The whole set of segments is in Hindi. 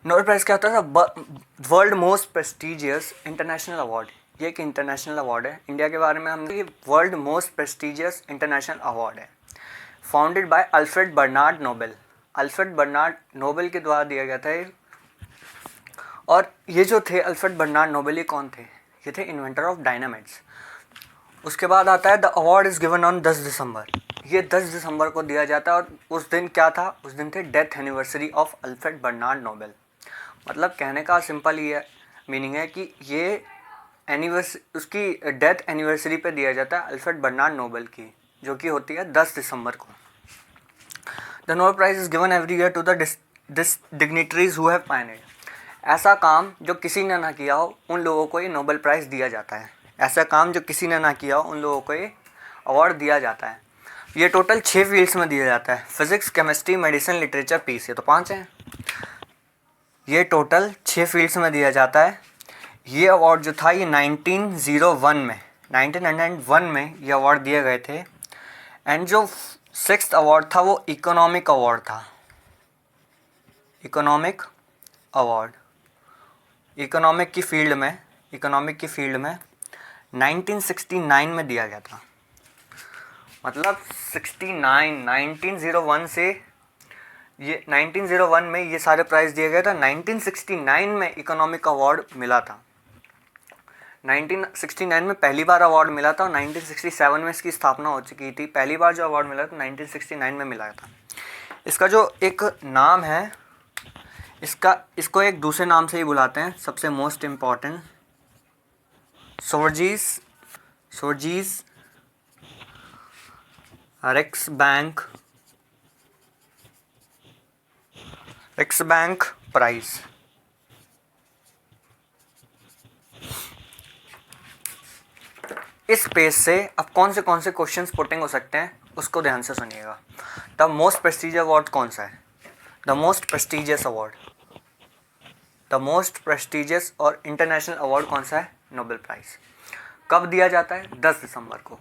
नोबेल प्राइज़ क्या होता है? World most prestigious international award. ये एक इंटरनेशनल अवार्ड है। इंडिया के बारे में हमने, ये world most prestigious international award है। Founded by Alfred Bernard Nobel. Alfred Bernard Nobel के द्वारा दिया गया था ये। और ये जो थे अल्फ्रेड बर्नार्ड नोबेल, ये कौन थे? ये थे इन्वेंटर ऑफ डायनामाइट्स। उसके बाद आता है the award is given on 10 दिसंबर। ये 10 दिसंबर को दिया जाता है। और उस दिन क्या था? उस दिन थे death anniversary of Alfred Bernard Nobel. मतलब कहने का सिंपल ये मीनिंग है कि ये उसकी डेथ एनिवर्सरी पे दिया जाता है अल्फ्रेड बर्नार्ड नोबेल की, जो कि होती है 10 दिसंबर को। The Nobel prize is given every year to the dignitaries who have pioneered. ऐसा काम जो किसी ने ना किया हो, उन लोगों को ये नोबेल प्राइज़ दिया जाता है। ऐसा काम जो किसी ने ना किया हो, उन लोगों को ये अवार्ड दिया जाता है। ये टोटल 6 फील्ड्स में दिया जाता है: physics, chemistry, medicine, literature, peace. ये तो 5 हैं। ये टोटल 6 फील्ड्स में दिया जाता है। ये अवार्ड जो था, ये 1901 में ये अवार्ड दिए गए थे। एंड जो 6th अवार्ड था वो इकोनॉमिक अवार्ड था। इकोनॉमिक अवार्ड इकोनॉमिक की फील्ड में 1969 में दिया गया था। मतलब 1901 से ये 1901 में ये सारे प्राइज़ दिए गए थे। 1969 में इकोनॉमिक अवार्ड मिला था। 1969 में पहली बार अवार्ड मिला था और 1967 में इसकी स्थापना हो चुकी थी। पहली बार जो अवार्ड मिला था 1969 में मिला था। इसका जो एक नाम है, इसको एक दूसरे नाम से ही बुलाते हैं, सबसे मोस्ट इम्पॉर्टेंट, सोर्जीस रिक्स बैंक प्राइज। इस पेज से अब कौन से क्वेश्चंस पुटिंग हो सकते हैं, उसको ध्यान से सुनिएगा। द मोस्ट प्रेस्टिजियस अवार्ड कौन सा है? द मोस्ट प्रेस्टिजियस और इंटरनेशनल अवार्ड कौन सा है? Nobel prize. कब दिया जाता है? 10 दिसंबर को।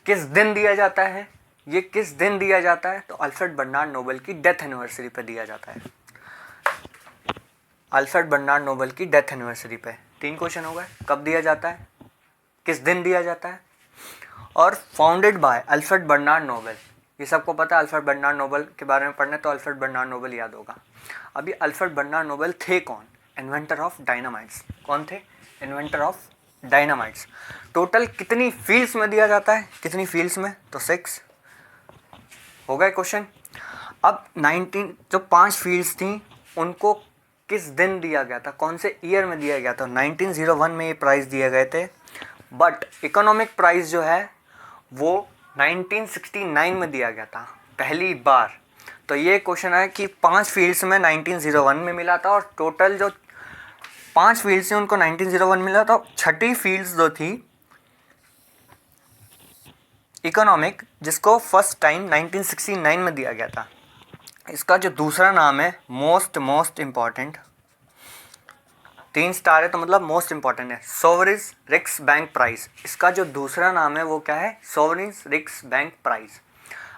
किस दिन दिया जाता है? ये किस दिन दिया जाता है? तो अल्फ्रेड बर्नार्ड नोबेल की डेथ एनिवर्सरी पे दिया जाता है। अल्फ्रेड बर्नार्ड नोबेल की डेथ एनिवर्सरी पे 3 क्वेश्चन हो गए। कब दिया जाता है, किस दिन दिया जाता है, और founded by Alfred Bernard Nobel. ये सबको पता है। अल्फ्रेड बर्नार्ड नोबेल के बारे में पढ़ने तो अल्फ्रेड बर्नार्ड नोबेल याद होगा। अभी अल्फ्रेड बर्नार्ड नोबेल थे कौन? Inventor of dynamites. कौन थे? Inventor of dynamites. टोटल कितनी फील्ड्स में दिया जाता है? कितनी फील्ड्स में? तो 6 हो गए क्वेश्चन। अब 5 फील्ड्स थी, उनको किस दिन दिया गया था, कौन से ईयर में दिया गया था? 1901 में ये प्राइज़ दिए गए थे। बट इकोनॉमिक प्राइज़ जो है वो 1969 में दिया गया था पहली बार। तो ये क्वेश्चन है कि 5 फील्ड्स में 1901 में मिला था, और टोटल जो 5 फील्ड्स हैं उनको 1901 मिला था। छठी फील्ड्स जो थी इकोनॉमिक, जिसको फर्स्ट टाइम 1969 में दिया गया था। इसका जो दूसरा नाम है मोस्ट इम्पॉर्टेंट, 3 स्टार है तो मतलब मोस्ट इम्पॉर्टेंट है, सोवरिन रिक्स बैंक प्राइज़। इसका जो दूसरा नाम है वो क्या है? सोवरिन रिक्स बैंक प्राइज़।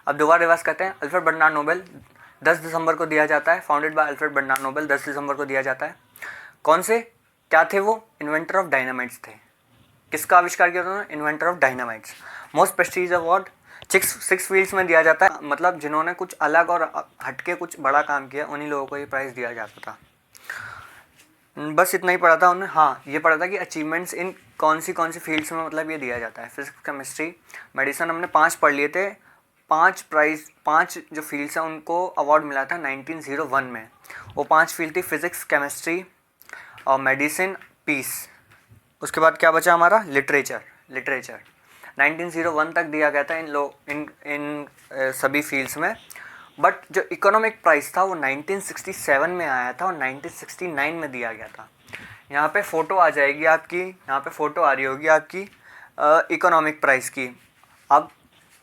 अब दोबारा रिवाइज करते हैं। अल्फ्रेड बर्नार्ड नोबेल 10 दिसंबर को दिया जाता है। Founded by Alfred Bernard Nobel, 10 दिसंबर को दिया जाता है। कौन से क्या थे वो? इन्वेंटर ऑफ डायनामाइट्स थे। किसका आविष्कार किया उन्होंने? Inventor of dynamites. Most Prestige award 6 fields में दिया जाता है। मतलब जिन्होंने कुछ अलग और हटके कुछ बड़ा काम किया, उन्हीं लोगों को ये प्राइज़ दिया जाता था। बस इतना ही पढ़ा था उन्होंने। हाँ, ये पढ़ा था कि अचीवमेंट्स इन कौन सी फील्ड्स में मतलब ये दिया जाता है। फिजिक्स, केमिस्ट्री, मेडिसिन हमने 5 पढ़ लिए थे। 5 जो फील्ड्स हैं उनको अवार्ड मिला था 1901 में। वो 5 फील्ड थी: फिजिक्स, केमिस्ट्री और मेडिसिन, पीस। उसके बाद क्या बचा हमारा? लिटरेचर 1901 तक दिया गया था इन सभी फील्ड्स में। बट जो इकोनॉमिक प्राइस था वो 1967 में आया था और 1969 में दिया गया था। यहाँ पे फ़ोटो आ जाएगी आपकी, यहाँ पे फ़ोटो आ रही होगी आपकी इकोनॉमिक प्राइस की। अब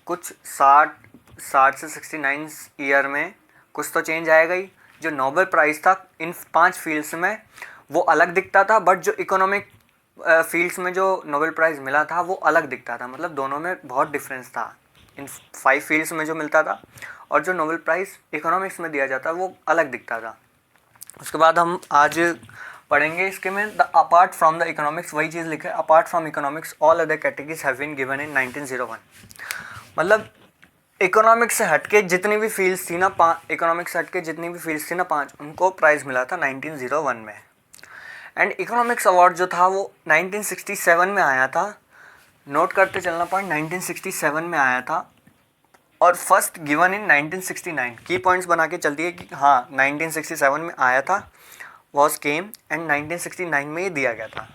कुछ 60 से 69 ईयर में कुछ तो चेंज आएगा ही। जो नोबेल प्राइज़ था इन 5 फील्ड्स में वो अलग दिखता था, बट जो इकोनॉमिक फील्ड्स में जो नोबेल प्राइज़ मिला था वो अलग दिखता था। मतलब दोनों में बहुत डिफरेंस था। इन 5 फील्ड्स में जो मिलता था और जो नोबेल प्राइज़ इकोनॉमिक्स में दिया जाता वो अलग दिखता था। उसके बाद हम आज पढ़ेंगे इसके में the apart from the economics, वही चीज़ लिखा है, apart from economics all other categories have been given in 1901। मतलब इकोनॉमिक्स से हटके जितनी भी फील्ड्स थी ना, इकोनॉमिक्स से हटके जितनी भी फील्ड्स थी ना 5, उनको प्राइज़ मिला था 1901 में। एंड इकोनॉमिक्स अवार्ड जो था वो 1967 में आया था। नोट करते चलना पॉइंट, 1967 में आया था और फर्स्ट गिवन इन 1969। की पॉइंट्स बना के चलती है कि हाँ 1967 में आया था, वॉज केम, एंड 1969 में ही दिया गया था।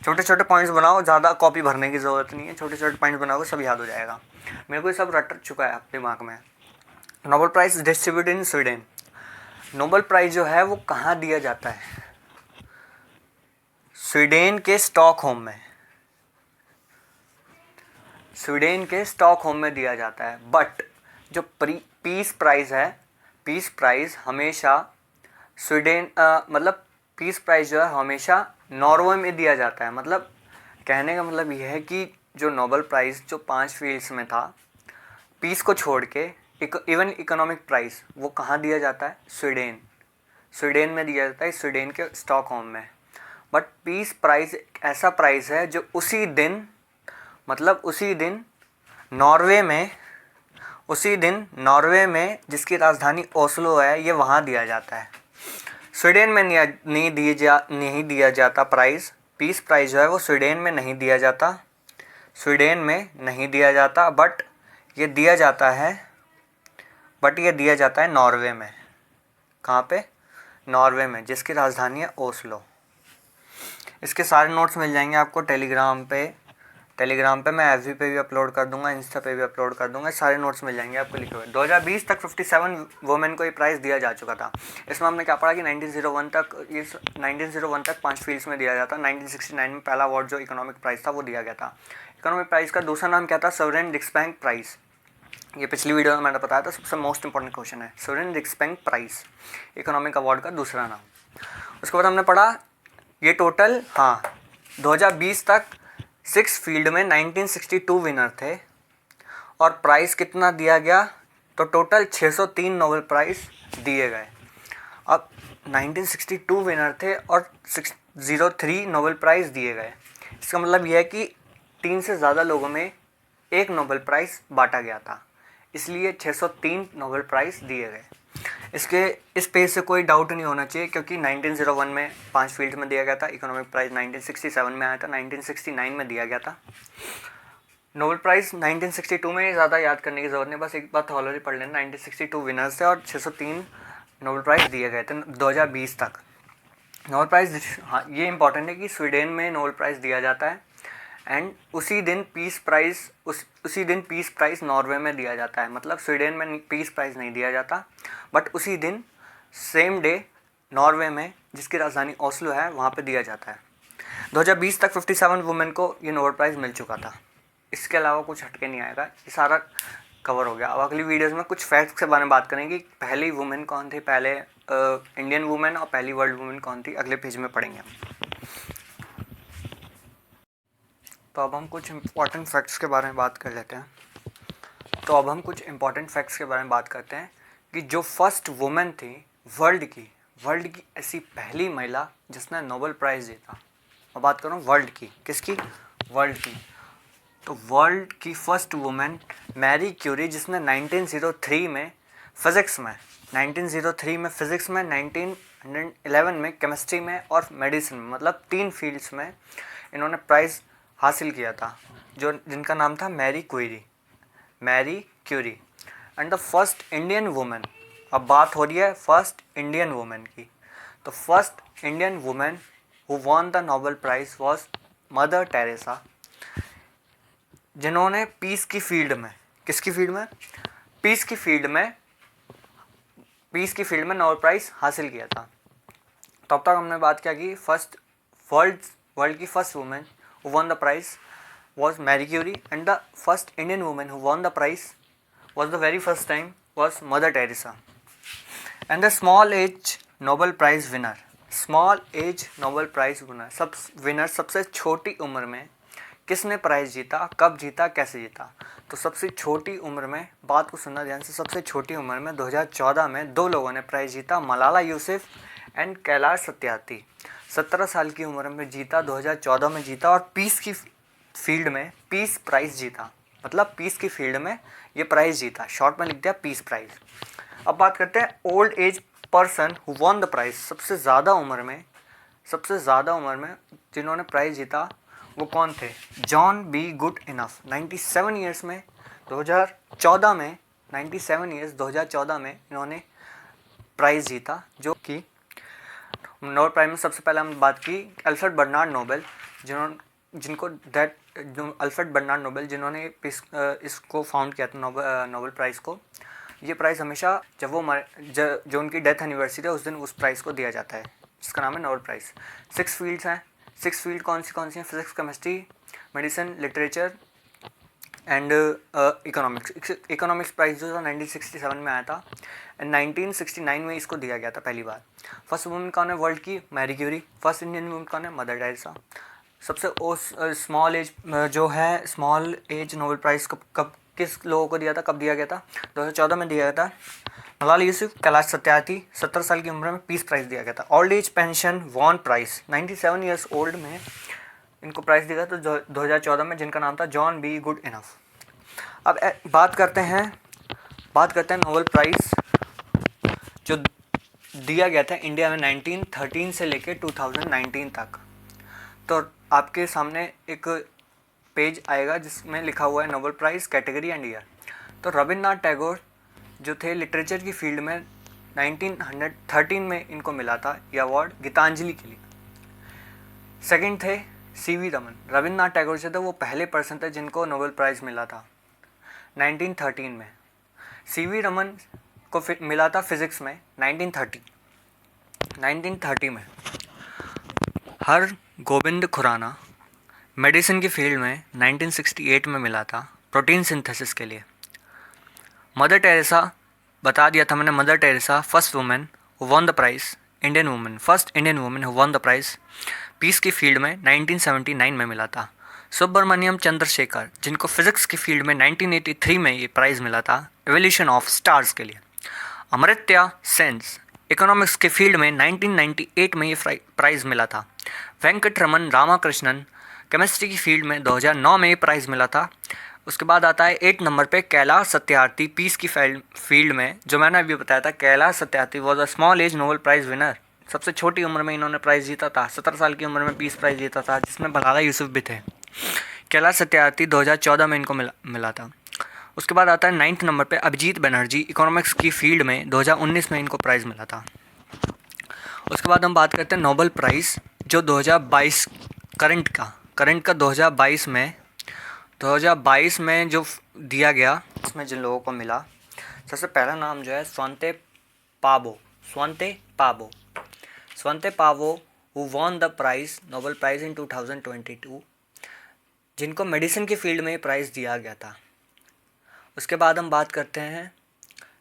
छोटे छोटे पॉइंट्स बनाओ, ज़्यादा कॉपी भरने की ज़रूरत नहीं है, छोटे छोटे पॉइंट्स बनाओगे सब याद हो जाएगा। मेरे को ये सब रट चुका है दिमाग में। Nobel prize distributed in Sweden. Nobel prize जो है वो कहाँ दिया जाता है? स्वीडन के स्टॉकहोम में, स्वीडन के स्टॉकहोम में दिया जाता है। बट जो पीस प्राइज़ है, पीस प्राइज़ हमेशा स्वीडन मतलब पीस प्राइज़ जो है हमेशा नॉर्वे में दिया जाता है। मतलब कहने का मतलब यह है कि जो नोबेल प्राइज़ जो 5 फील्ड्स में था, पीस को छोड़ के इवन इकोनॉमिक प्राइज़ वो कहाँ दिया जाता है? स्वीडन, स्वीडन में दिया जाता है, स्वीडन के स्टॉकहोम में। बट पीस प्राइज़ एक ऐसा प्राइज़ है जो उसी दिन, मतलब उसी दिन नॉर्वे में जिसकी राजधानी ओस्लो है, ये वहाँ दिया जाता है। स्वीडन में नहीं दिया जाता प्राइज़। पीस प्राइज़ जो है वो स्वीडन में नहीं दिया जाता, स्वीडन में नहीं दिया जाता, बट ये दिया जाता है नॉर्वे में। कहाँ पे? नॉर्वे में, जिसकी राजधानी है ओस्लो। इसके सारे नोट्स मिल जाएंगे आपको टेलीग्राम पे मैं एफबी पे भी अपलोड कर दूंगा, इंस्टा पे भी अपलोड कर दूंगा। सारे नोट्स मिल जाएंगे आपको लिखे हुए। 2020 तक 57 वुमेन को ये प्राइज़ दिया जा चुका था। इसमें हमने क्या पढ़ा कि 1901 तक 5 फील्ड्स में दिया जाता। 1969 में पहला अवार्ड जो इकोनॉमिक प्राइज़ था वो दिया गया था। इकोनॉमिक प्राइज़ का दूसरा नाम क्या था? Sovereign Riksbank prize. ये पिछली वीडियो में मैंने बताया था, सबसे मोस्ट इंपॉर्टेंट क्वेश्चन है। Sovereign Riksbank prize economic award का दूसरा नाम। उसके बाद हमने पढ़ा ये टोटल 2020 तक 6 फील्ड में 1962 विनर थे और प्राइज़ कितना दिया गया? तो टोटल 603 नोबेल प्राइज़ दिए गए। अब 1962 विनर थे और 603 नोबेल प्राइज़ दिए गए। इसका मतलब यह है कि 3 से ज़्यादा लोगों में एक नोबेल प्राइज़ बांटा गया था, इसलिए 603 नोबेल प्राइज़ दिए गए। इस पेज से कोई डाउट नहीं होना चाहिए, क्योंकि 1901 में 5 फील्ड में दिया गया था। इकोनॉमिक प्राइज़ 1967 में आया था, 1969 में दिया गया था। नोबेल प्राइज़ 1962 में ज़्यादा याद करने की ज़रूरत नहीं, बस एक बार थॉलरी पढ़ लेना। 1962 विनर्स थे और 603 नोबेल प्राइज़ दिए गए थे 2020 तक। नोबेल प्राइज़, हाँ ये इंपॉर्टेंट है कि स्वीडन में नोबेल प्राइज़ दिया जाता है, एंड उसी दिन पीस प्राइज़ नॉर्वे में दिया जाता है। मतलब स्वीडन में पीस प्राइज़ नहीं दिया जाता, बट उसी दिन सेम डे नॉर्वे में, जिसकी राजधानी ओस्लो है, वहाँ पे दिया जाता है। 2020 तक 57 वुमेन को ये नोबेल प्राइज़ मिल चुका था। इसके अलावा कुछ हटके नहीं आएगा, ये सारा कवर हो गया। अब अगली वीडियोज़ में कुछ फैक्ट्स के बारे में बात करेंगे। पहली वुमेन कौन थी, पहले इंडियन वुमेन, और पहली वर्ल्ड वुमेन कौन थी, अगले पेज में पढ़ेंगे। तो अब हम कुछ इम्पॉर्टेंट फैक्ट्स के बारे में बात कर लेते हैं। कि जो फर्स्ट वुमेन थी वर्ल्ड की ऐसी पहली महिला जिसने नोबेल प्राइज़ जीता। मैं बात कर रहा हूँ वर्ल्ड की, किसकी? वर्ल्ड की। तो वर्ल्ड की फर्स्ट वुमेन मैरी क्यूरी, जिसने 1903 में फ़िज़िक्स में, 1911 में केमिस्ट्री में और मेडिसिन में, मतलब 3 फील्ड्स में इन्होंने प्राइज़ हासिल किया था, जिनका नाम था Marie Curie. And the first Indian women, अब बात हो रही है फर्स्ट इंडियन वुमेन की। तो first Indian women who won the Nobel prize was mother Teresa, जिन्होंने पीस की फील्ड में, किसकी फील्ड में? पीस की फील्ड में नोबेल प्राइज़ हासिल किया था। तब तक हमने बात क्या की, वर्ल्ड की first women who won the prize was Marie Curie, and the first Indian woman who won the prize was the very first time was Mother Teresa. And the small age Nobel Prize winner, सबसे छोटी उम्र में किसने प्राइज़ जीता, कब जीता, कैसे जीता? तो सबसे छोटी उम्र में, बात को सुनना ध्यान से, सबसे छोटी उम्र में 2014 में 2 लोगों ने प्राइज़ जीता, मलाला यूसुफ एंड कैलाश सत्यार्थी 17 साल की उम्र में जीता, 2014 में जीता और पीस की फील्ड में पीस प्राइज़ जीता, मतलब पीस की फील्ड में ये प्राइज़ जीता, शॉर्ट में लिख दिया पीस प्राइज़। अब बात करते हैं old age person who won the prize. सबसे ज़्यादा उम्र में जिन्होंने प्राइज़ जीता वो कौन थे? John be good enough 97 years में 2014 में 97 ईयर्स 2014 में इन्होंने प्राइज़ जीता, जो कि नोबेल प्राइज़ में सबसे पहले हम बात की Alfred Bernard Nobel, Alfred Bernard Nobel जिन्होंने इसको फाउंड किया था नोबेल प्राइज़ को। ये प्राइज़ हमेशा जब वो जो उनकी डेथ एनिवर्सरी है उस दिन उस प्राइज़ को दिया जाता है, जिसका नाम है नोबेल प्राइज़। 6 फील्ड्स हैं। 6 फील्ड कौन सी हैं? Physics, chemistry, medicine, literature and economics prize जो था 1967 में आया था एंड 1969 में इसको दिया गया था पहली बार। फर्स्ट वुमेन कौन है वर्ल्ड की? Marie Curie. First Indian women कौन है? Mother Teresa. सबसे स्मॉल एज नोबेल प्राइज़ कब किस लोगों को दिया था, कब दिया गया था? 2014 में दिया गया था। मलाला यूसुफ, कैलाश सत्यार्थी 17 साल की उम्र में पीस प्राइज़ दिया गया था। Old age pension won prize 97 years old में इनको प्राइज़ दिया था तो 2014 में, जिनका नाम था जॉन बी गुड इनफ। अब बात करते हैं नोबेल प्राइज़ जो दिया गया था इंडिया में 1913 से लेकर 2019 तक। तो आपके सामने एक पेज आएगा जिसमें लिखा हुआ है Nobel prize category and year. तो रविन्द्रनाथ टैगोर जो थे लिटरेचर की फील्ड में 1913 में इनको मिला था ये अवार्ड गीतांजलि के लिए। सेकंड थे सीवी रमन। रविन्द्रनाथ टैगोर से तो वो पहले पर्सन थे जिनको नोबेल प्राइज़ मिला था 1913 में। सीवी रमन को मिला था फिज़िक्स में 1930 में। हर गोविंद खुराना मेडिसिन की फील्ड में 1968 में मिला था प्रोटीन सिंथेसिस के लिए। मदर टेरेसा बता दिया था मैंने, Mother Teresa first women who won the prize, first Indian women who won the prize peace की फील्ड में 1979 में मिला था। सुब्रमण्यम चंद्रशेखर जिनको फिज़िक्स की फील्ड में 1983 में ये प्राइज़ मिला था एवोल्यूशन ऑफ स्टार्स के लिए। अमर्त्य सेन इकोनॉमिक्स के फील्ड में 1998 में ये प्राइज़ मिला था। वेंकटरमन रामाकृष्णन केमिस्ट्री की फील्ड में 2009 में ये प्राइज़ मिला था। उसके बाद आता है 8 नंबर पे कैलाश सत्यार्थी पीस की फील्ड में, जो मैंने अभी बताया था Kailash Satyarthi was a small age Nobel prize winner. सबसे छोटी उम्र में इन्होंने प्राइज़ जीता था, 17 साल की उम्र में पीस प्राइज़ जीता था, जिसमें मलाला यूसुफ भी थे। कैलाश सत्यार्थी 2014 में इनको मिला था। उसके बाद आता है 9th नंबर पे अभिजीत बनर्जी इकोनॉमिक्स की फील्ड में 2019 में इनको प्राइज़ मिला था। उसके बाद हम बात करते हैं नोबेल प्राइज़ जो 2022 करंट का 2022 में जो दिया गया, इसमें जिन लोगों को मिला, सबसे पहला नाम जो है Svante Paabo who won the prize Nobel prize in 2022, जिनको मेडिसिन की फील्ड में प्राइज़ दिया गया था। उसके बाद हम बात करते हैं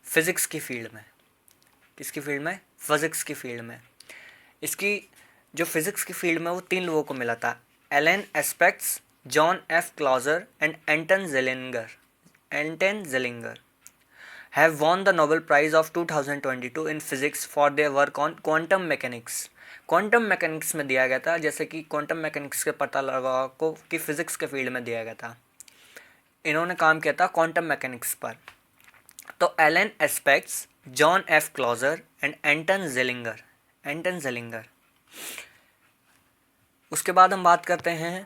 फिज़िक्स की फील्ड में। किसकी फील्ड में? फिज़िक्स की फील्ड में। इसकी जो फिज़िक्स की फील्ड में वो 3 लोगों को मिला था, Alain Aspects, John F Clauser and Anton Zeilinger have won the Nobel Prize of 2022 in physics for their work on quantum mechanics। Quantum mechanics में दिया गया था, जैसे कि क्वांटम मैकेनिक्स के पता लगा को कि फिज़िक्स के फील्ड में दिया गया था। इन्होंने काम किया था क्वांटम मैकेनिक्स पर। तो Alain Aspects, John F Clauser and Anton Zeilinger. उसके बाद हम बात करते हैं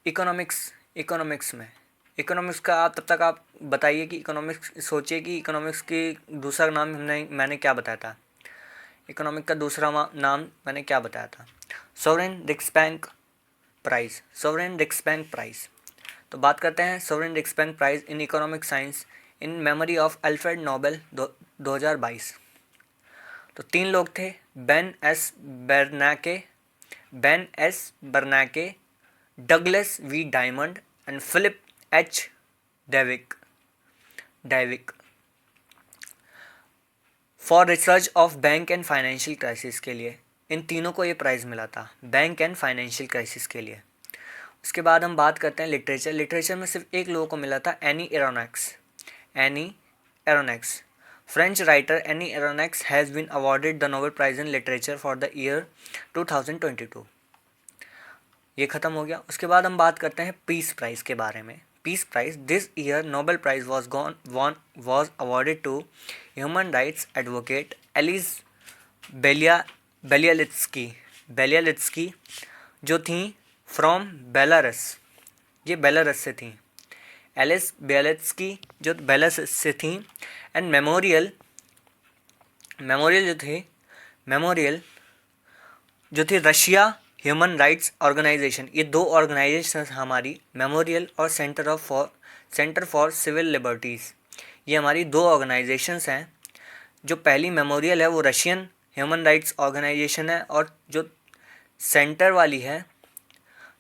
इकोनॉमिक्स में। इकोनॉमिक्स का तब तक आप बताइए कि सोचिए कि इकोनॉमिक्स की दूसरा नाम मैंने क्या बताया था। इकोनॉमिक का दूसरा नाम मैंने क्या बताया था? Sovereign Riksbank prize. तो बात करते हैं sovereign Riksbank prize in economic science in memory of Alfred Nobel 2022। तो 3 लोग थे, बेन एस बर्नाके, डगलस वी Diamond and Philip H Dybvig for research of bank and financial crisis के लिए। इन तीनों को ये प्राइज़ मिला था बैंक एंड फाइनेंशियल क्राइसिस के लिए। उसके बाद हम बात करते हैं लिटरेचर में सिर्फ एक लोगों को मिला था, any एरोनॉक्स French writer Annie Ernaux has been awarded the Nobel Prize in Literature for the year 2022. ये ख़त्म हो गया। उसके बाद हम बात करते हैं पीस प्राइज़ के बारे में। Peace prize, this year Nobel prize was awarded to human rights advocate Ales Bialiatski जो थी फ्रॉम बेलारस, ये बेलारस से थी। एलिस बेलियालित्स्की जो बेलारस से थी। एंड मेमोरियल जो थी रशिया ह्यूमन राइट्स ऑर्गेनाइजेशन। ये दो ऑर्गेनाइजेशन हमारी, मेमोरियल और सेंटर फॉर सिविल लिबर्टीज़, ये हमारी दो ऑर्गेनाइजेशंस हैं। जो पहली मेमोरियल है वो रशियन ह्यूमन राइट्स ऑर्गेनाइजेशन है, और जो सेंटर वाली है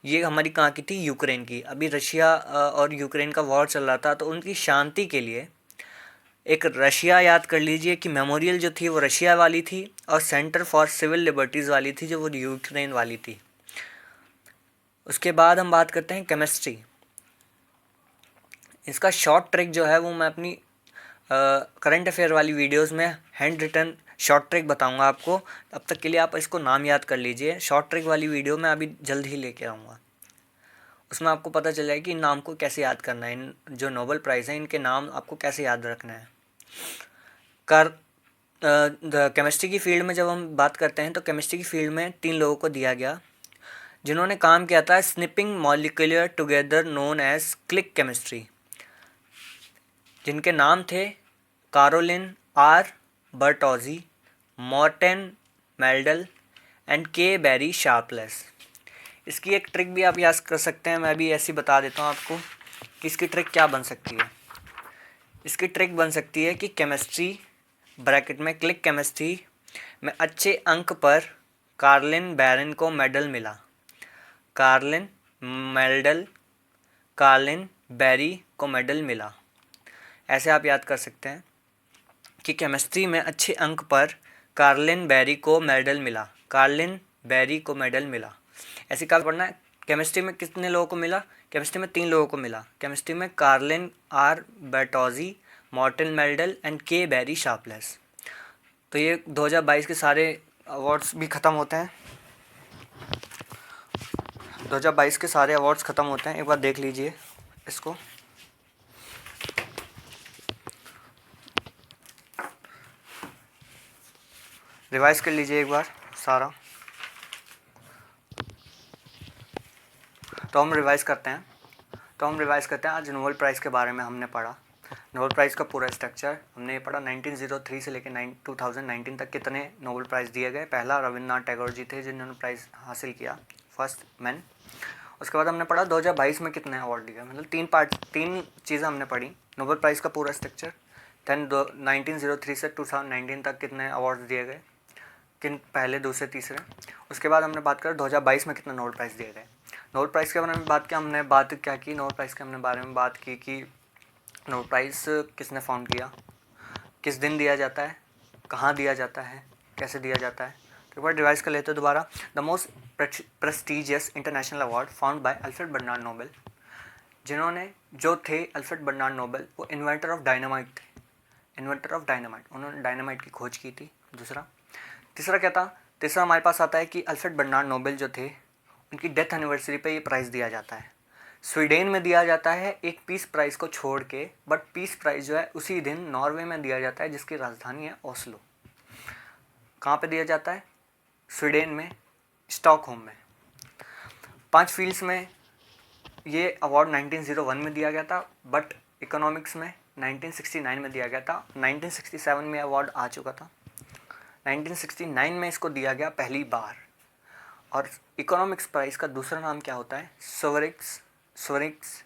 ये हमारी कहाँ की थी, यूक्रेन की। अभी रशिया और यूक्रेन का वॉर चल रहा था, तो उनकी शांति के लिए एक रशिया याद कर लीजिए कि मेमोरियल जो थी वो रशिया वाली थी, और सेंटर फॉर सिविल लिबर्टीज़ वाली थी जो वो यूक्रेन वाली थी। उसके बाद हम बात करते हैं केमिस्ट्री। इसका शॉर्ट ट्रिक जो है वो मैं अपनी करंट अफेयर वाली वीडियोस में हैंड रिटन शॉर्ट ट्रिक बताऊंगा आपको। अब तक के लिए आप इसको नाम याद कर लीजिए। शॉर्ट ट्रिक वाली वीडियो मैं अभी जल्द ही लेके आऊँगा, उसमें आपको पता चल जाएगा कि इन नाम को कैसे याद करना है। इन जो नोबेल प्राइज़ हैं इनके नाम आपको कैसे याद रखना है। केमिस्ट्री की फील्ड में जब हम बात करते हैं तो केमिस्ट्री की फील्ड में 3 लोगों को दिया गया जिन्होंने काम किया था snipping molecular together known as click chemistry, जिनके नाम थे Carolyn R Bertozzi, Morten Meldal and K Barry Sharpless. इसकी एक ट्रिक भी आप याद कर सकते हैं, मैं भी ऐसी बता देता हूँ आपको कि इसकी ट्रिक क्या बन सकती है। इसकी ट्रिक बन सकती है कि केमिस्ट्री ब्रैकेट में क्लिक केमिस्ट्री में अच्छे अंक पर कार्लिन बैरन को मेडल मिला। कार्लिन बैरी को मेडल मिला। ऐसे आप याद कर सकते हैं कि केमिस्ट्री में अच्छे अंक पर कार्लिन बैरी को मेडल मिला। कार्लिन बैरी को मेडल मिला। ऐसे क्या पढ़ना है। केमिस्ट्री में कितने लोगों को मिला, केमिस्ट्री में 3 लोगों को मिला। केमिस्ट्री में Carolyn R Bertozzi, Morten Meldal and K Barry Sharpless. तो ये 2022 के सारे अवार्ड्स भी ख़त्म होते हैं। 2022 के सारे अवार्ड्स ख़त्म होते हैं, एक बार देख लीजिए इसको। रिवाइज कर लीजिए एक बार सारा। तो हम रिवाइज करते हैं आज नोबेल प्राइज़ के बारे में हमने पढ़ा। नोबेल प्राइज़ का पूरा स्ट्रक्चर हमने पढ़ा। 1903 से लेकर 2019 तक कितने नोबेल प्राइज़ दिए गए। पहला रविन्द्रनाथ टैगोर जी थे जिन्होंने प्राइज़ हासिल किया, फर्स्ट मैन। उसके बाद हमने पढ़ा 2022 में कितने अवार्ड दिए, मतलब 3 चीज़ें हमने पढ़ी। नोबेल प्राइज़ का पूरा स्ट्रक्चर, दैन 1903 से 2019 तक कितने अवार्ड दिए गए, किन पहले, दूसरे, तीसरे। उसके बाद हमने बात करें 2022 में कितने नोबेल प्राइज़ दिए गए। नोबेल प्राइज़ के बारे में बात किया हमने, नोबेल प्राइज़ के हमने बारे में बात की कि नोबेल प्राइज़ किसने फाउंड किया, किस दिन दिया जाता है, कहाँ दिया जाता है, कैसे दिया जाता है। तो एक बार रिवाइज कर लेते हैं दोबारा। The most prestigious international award found by Alfred Bernard Nobel, जो थे अल्फ्रेड बर्नार्ड नोबेल, वो इन्वेंटर ऑफ डायनामाइट थे। उन्होंने डायनामाइट की खोज की थी। तीसरा क्या था, तीसरा हमारे पास आता है कि अल्फ्रेड बर्नार्ड नोबेल जो थे उनकी डेथ एनिवर्सरी पे ये प्राइज़ दिया जाता है। स्वीडन में दिया जाता है एक पीस प्राइज़ को छोड़ के, बट पीस प्राइज़ जो है उसी दिन नॉर्वे में दिया जाता है जिसकी राजधानी है ओस्लो। कहाँ पे दिया जाता है, स्वीडन में, स्टॉकहोम में। 5 फील्ड्स में ये अवार्ड 1901 में दिया गया था, बट इकोनॉमिक्स में 1969 में दिया गया था। 1967 में अवार्ड आ चुका था, 1969 में इसको दिया गया पहली बार। और इकोनॉमिक्स प्राइज़ का दूसरा नाम क्या होता है, सोवरिक्स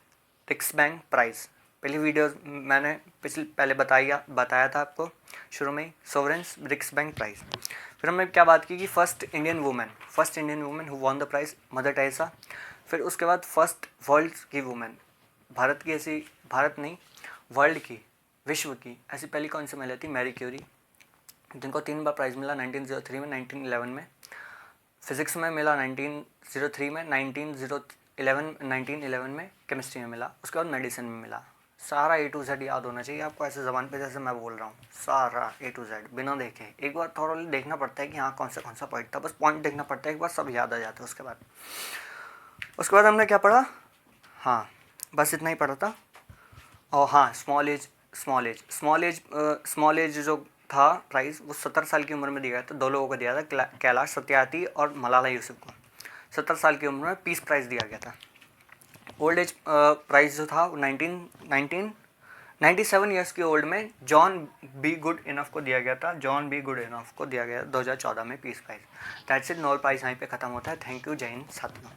रिक्सबैंक प्राइज़। पहली वीडियो मैंने पहले बताया था आपको शुरू में, सोवरेंस रिक्सबैंक प्राइज़। फिर हमने क्या बात की कि first Indian women who won the prize, Mother Teresa. फिर उसके बाद फर्स्ट वर्ल्ड की वुमेन, वर्ल्ड की, विश्व की ऐसी पहली कौन सी महिला थी, मैरी क्यूरी, जिनको 3 बार प्राइज़ मिला, 1903 में, 1911 में। फिज़िक्स में मिला 1903 में, 1911 में केमिस्ट्री में मिला। उसके बाद मेडिसिन में मिला सारा ए टू जेड याद होना चाहिए आपको, ऐसे ज़बान पे जैसे मैं बोल रहा हूँ, सारा ए टू जेड बिना देखे। एक बार थोड़ा देखना पड़ता है कि हाँ कौन सा पॉइंट था, बस पॉइंट देखना पड़ता है, एक बार सब याद आ जाता है। उसके बाद हमने क्या पढ़ा, हाँ बस इतना ही पढ़ा था। और हाँ स्मॉल एज जो था प्राइज़ वो 70 साल की उम्र में दिया गया था, 2 लोगों को दिया था, कैलाश सत्यार्थी और मलाला यूसुफ को। 70 साल की उम्र में पीस प्राइज़ दिया गया था। ओल्ड एज प्राइज़ जो था 97 ईयर्स की ओल्ड में जॉन बी गुड इनफ को दिया गया था, 2014 में peace price. That's it, Nobel prize यहीं पे ख़त्म होता है। थैंक यू, जय हिंद साथियों।